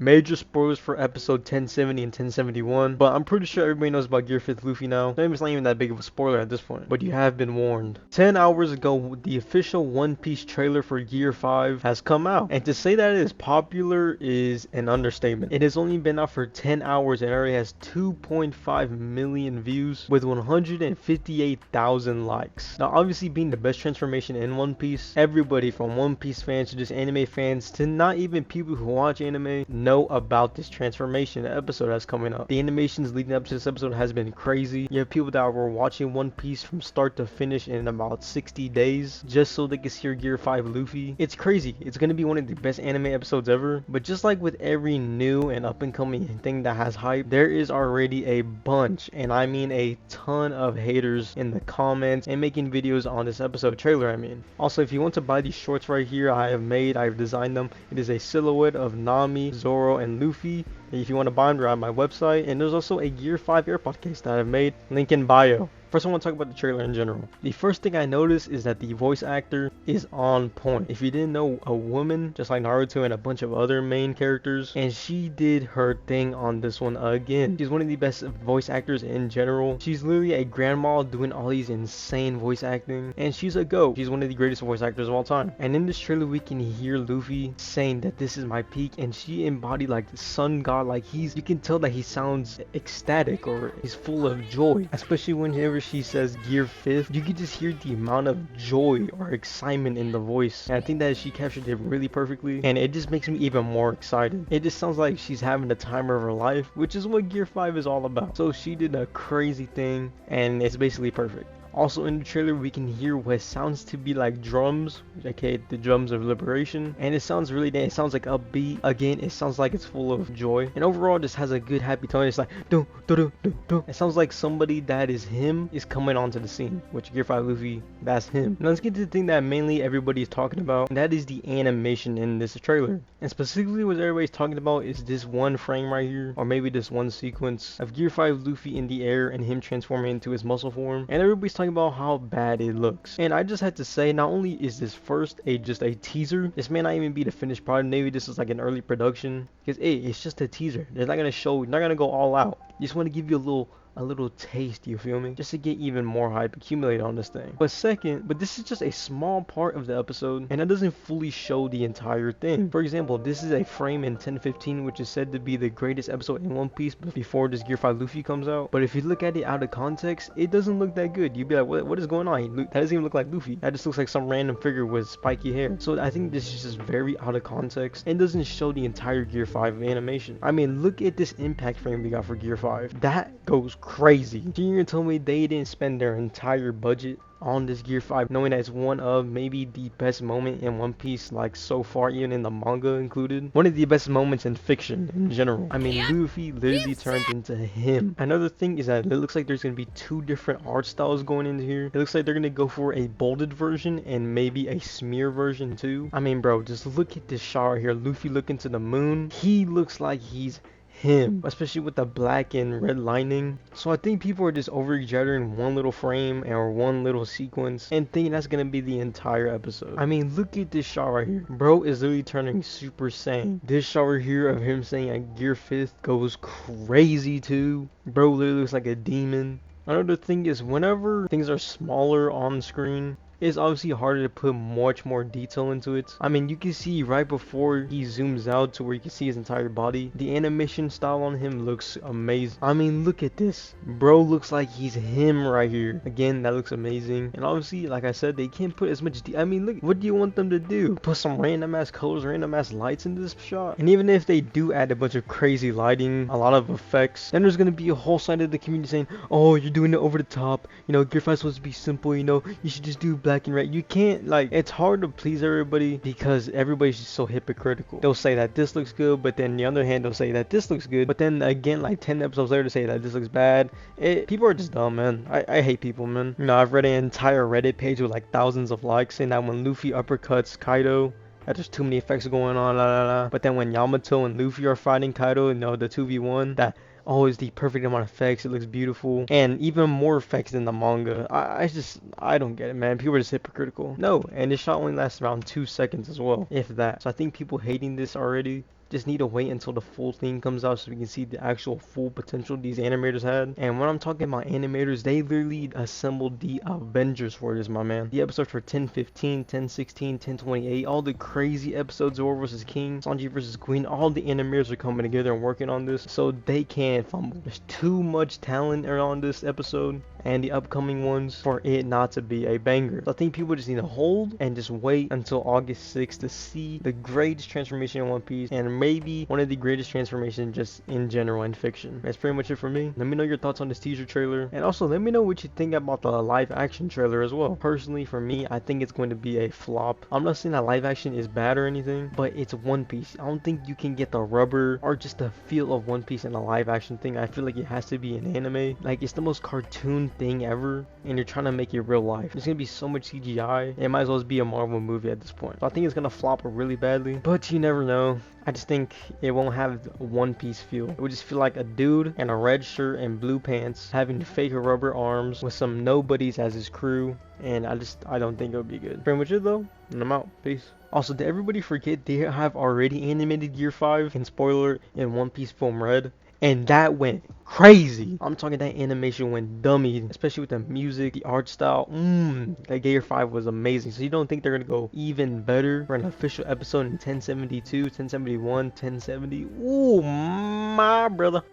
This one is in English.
Major spoilers for episode 1070 and 1071, but I'm pretty sure everybody knows about Gear 5th Luffy now. Maybe it's not even that big of a spoiler at this point, but you have been warned. 10 hours ago, the official One Piece trailer for Gear 5 has come out, and to say that it is popular is an understatement. It has only been out for 10 hours and already has 2.5 million views with 158,000 likes. Now, obviously being the best transformation in One Piece, everybody from One Piece fans to just anime fans to not even people who watch anime know about this transformation episode that's coming up. The animations leading up to this episode has been crazy. You have people that were watching One Piece from start to finish in about 60 days just so they could see Gear 5 Luffy. It's crazy. It's going to be one of the best anime episodes ever. But just like with every new and up and coming thing that has hype, there is already a bunch, and I mean a ton of haters in the comments and making videos on this episode trailer. Also, if you want to buy these shorts right here, I've designed them. It is a silhouette of Nami, Zoro, and Luffy. If you want to buy them, they're on my website. And there's also a Gear 5 AirPod case that I've made. Link in bio. First, I want to talk about the trailer in general. The first thing I noticed is that the voice actor is on point. If you didn't know, a woman, just like Naruto and a bunch of other main characters, and she did her thing on this one again. She's one of the best voice actors in general. She's literally a grandma doing all these insane voice acting, and she's a GOAT. She's one of the greatest voice actors of all time. And in this trailer, we can hear Luffy saying that this is my peak, and she embodied like the sun god. Like you can tell that he sounds ecstatic or he's full of joy, especially whenever she says Gear 5th. You can just hear the amount of joy or excitement in the voice, and I think that she captured it really perfectly, and it just makes me even more excited. It just sounds like she's having the time of her life, which is what Gear 5 is all about. So she did a crazy thing, and it's basically perfect. Also in the trailer, we can hear what sounds to be like drums, aka the drums of liberation, and it sounds like upbeat. Again, it sounds like it's full of joy, and overall this has a good happy tone. It's like do do do do do. It sounds like somebody that is him is coming onto the scene, which Gear 5 Luffy, that's him. Now let's get to the thing that mainly everybody is talking about, and that is the animation in this trailer. And specifically what everybody's talking about is this one frame right here, or maybe this one sequence of Gear 5 Luffy in the air and him transforming into his muscle form, and everybody's talking about how bad it looks. And I just had to say, not only is this just a teaser, this may not even be the finished product. Maybe this is like an early production, because hey, it's just a teaser. They're not gonna go all out. Just want to give you a little taste, you feel me? Just to get even more hype accumulated on this thing. But this is just a small part of the episode, and that doesn't fully show the entire thing. For example, this is a frame in 1015, which is said to be the greatest episode in One Piece before this Gear 5 Luffy comes out. But if you look at it out of context, it doesn't look that good. You'd be like, what is going on? That doesn't even look like Luffy. That just looks like some random figure with spiky hair. So I think this is just very out of context and doesn't show the entire Gear 5 animation. I mean, look at this impact frame we got for Gear 5. That goes crazy. You're gonna tell me they didn't spend their entire budget on this Gear 5, knowing that it's one of maybe the best moment in One Piece, like so far, even in the manga included. One of the best moments in fiction in general. I mean, Luffy literally turned into him. Another thing is that it looks like there's gonna be two different art styles going into here. It looks like they're gonna go for a bolded version and maybe a smear version too. I mean, bro, just look at this shot right here. Luffy looking to the moon. He looks like he's him, especially with the black and red lining. So I think people are just over exaggerating one little frame or one little sequence and thinking that's gonna be the entire episode. I mean, look at this shot right here. Bro is literally turning Super Saiyan. This shot right here of him saying a Gear 5th goes crazy too. Bro literally looks like a demon. Another thing is, whenever things are smaller on screen, it's obviously harder to put much more detail into it. I mean, you can see right before he zooms out to where you can see his entire body, the animation style on him looks amazing. I mean, look at this. Bro looks like he's him right here. Again, that looks amazing. And obviously, like I said, they can't put as much I mean, look, what do you want them to do? Put some random ass colors, random ass lights into this shot? And even if they do add a bunch of crazy lighting, a lot of effects, then there's gonna be a whole side of the community saying, oh, you're doing it over the top. You know, Gear 5's supposed to be simple, you know, you should just do black and red. You can't, like, it's hard to please everybody because everybody's just so hypocritical. They'll say that this looks good, but then the other hand they'll say that this looks good, but then again, like 10 episodes later, to say that this looks bad. People are just dumb, man. I hate people, man. You know, I've read an entire Reddit page with like thousands of likes saying that when Luffy uppercuts Kaido, that there's too many effects going on, la la la. But then when Yamato and Luffy are fighting Kaido, you know, the 2v1, that always the perfect amount of effects. It looks beautiful, and even more effects than the manga. I don't get it, man. People are just hypocritical. No, and this shot only lasts around 2 seconds as well, if that. So I think people hating this already Just need to wait until the full thing comes out so we can see the actual full potential these animators had. And when I'm talking about animators, they literally assembled the Avengers for this, my man. The episodes for 1015, 1016, 1028, all the crazy episodes, Zoro vs. King, Sanji vs. Queen, all the animators are coming together and working on this so they can't fumble. There's too much talent around this episode and the upcoming ones for it not to be a banger. So I think people just need to hold and just wait until August 6th to see the greatest transformation in One Piece and maybe one of the greatest transformations just in general in fiction. That's pretty much it for me. Let me know your thoughts on this teaser trailer, and also let me know what you think about the live action trailer as well. Personally, for me, I think it's going to be a flop. I'm not saying that live action is bad or anything, but it's One Piece. I don't think you can get the rubber or just the feel of One Piece in a live action thing. I feel like it has to be an anime. Like, it's the most cartoon thing ever, and you're trying to make it real life. There's gonna be so much CGI. It might as well be a Marvel movie at this point. So I think it's gonna flop really badly, but you never know. I just think it won't have One Piece feel. It would just feel like a dude in a red shirt and blue pants having fake rubber arms with some nobodies as his crew, and I don't think it'll be good. Pretty much it though, and I'm out. Peace. Also, did everybody forget they have already animated Gear 5 and spoiler in One Piece Film Red? And that went crazy. I'm talking that animation went dummy, especially with the music, the art style. That Gear 5 was amazing. So you don't think they're gonna go even better for an official episode in 1072, 1071, 1070? Ooh, my brother.